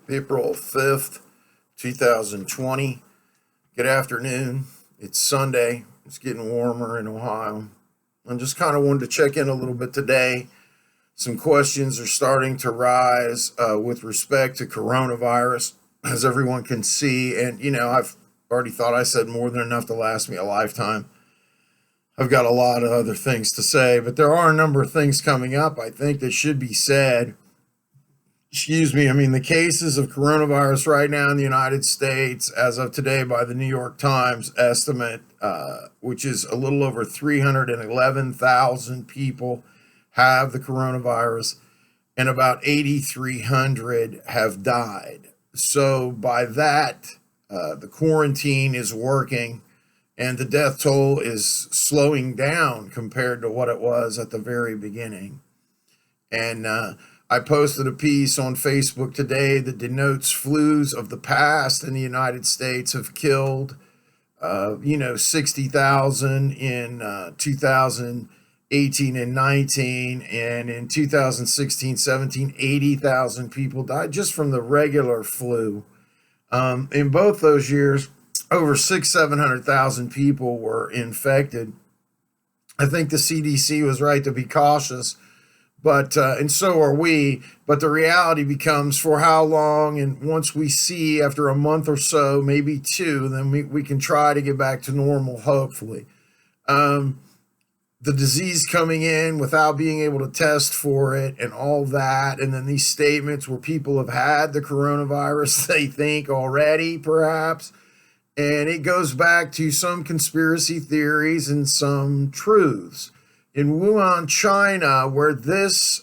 April 5th, 2020. Good afternoon. It's Sunday. It's getting warmer in Ohio. I just kind of wanted to check in a little bit today. Some questions are starting to rise with respect to coronavirus, as everyone can see. And, I've already thought I said more than enough to last me a lifetime. I've got a lot of other things to say, but there are a number of things coming up, I think, that should be said. The cases of coronavirus right now in the United States, as of today by the New York Times estimate, which is a little over 311,000 people have the coronavirus, and about 8,300 have died. So by that, the quarantine is working, and the death toll is slowing down compared to what it was at the very beginning. And I posted a piece on Facebook today that denotes flus of the past in the United States have killed, 60,000 in 2018 and 19, and in 2016, 17, 80,000 people died just from the regular flu. In both those years, over 700,000 people were infected. I think the CDC was right to be cautious, but and so are we. But the reality becomes, for how long? And once we see after a month or so, maybe two, then we can try to get back to normal, hopefully. The disease coming in without being able to test for it and all that, and then these statements where people have had the coronavirus, they think already, perhaps. And it goes back to some conspiracy theories and some truths. In Wuhan, China, where this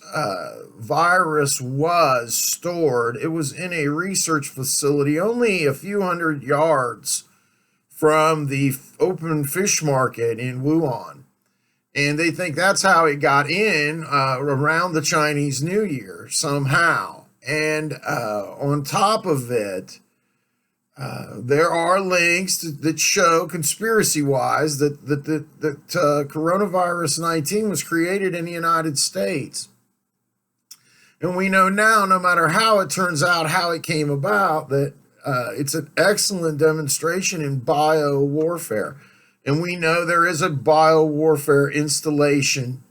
virus was stored, it was in a research facility only a few hundred yards from the open fish market in Wuhan. And they think that's how it got in around the Chinese New Year somehow. And on top of it, there are links that show, conspiracy-wise, that coronavirus 19 was created in the United States. And we know now, no matter how it turns out, how it came about, that it's an excellent demonstration in bio-warfare. And we know there is a bio-warfare installation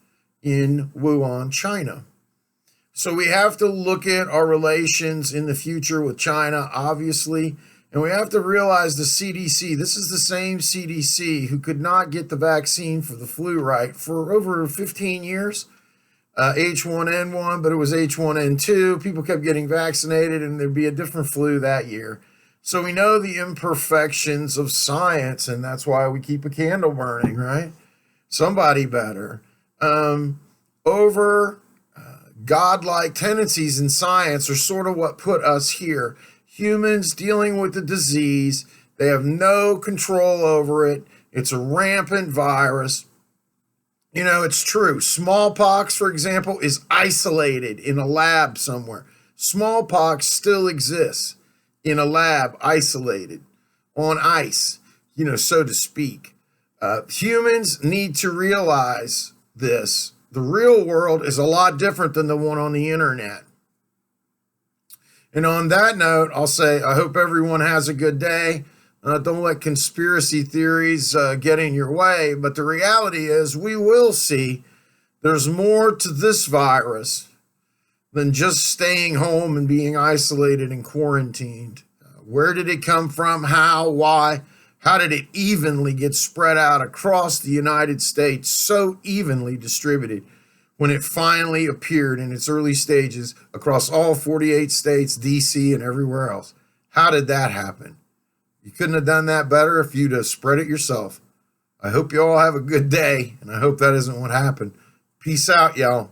in Wuhan, China. So we have to look at our relations in the future with China, obviously. And we have to realize the CDC, this is the same CDC who could not get the vaccine for the flu right for over 15 years, H1N1, but it was H1N2. People kept getting vaccinated and there'd be a different flu that year. So we know the imperfections of science, and that's why we keep a candle burning, right? Somebody better. Godlike tendencies in science are sort of what put us here. Humans dealing with the disease, they have no control over it. It's a rampant virus. It's true. Smallpox, for example, is isolated in a lab somewhere. Smallpox still exists in a lab, isolated, on ice, so to speak. Humans need to realize this. The real world is a lot different than the one on the internet. And on that note, I'll say I hope everyone has a good day. Don't let conspiracy theories get in your way. But the reality is we will see there's more to this virus than just staying home and being isolated and quarantined. Where did it come from? How? Why? How did it evenly get spread out across the United States, so evenly distributed, when it finally appeared in its early stages across all 48 states, DC, and everywhere else? How did that happen? You couldn't have done that better if you'd have spread it yourself. I hope you all have a good day, and I hope that isn't what happened. Peace out, y'all.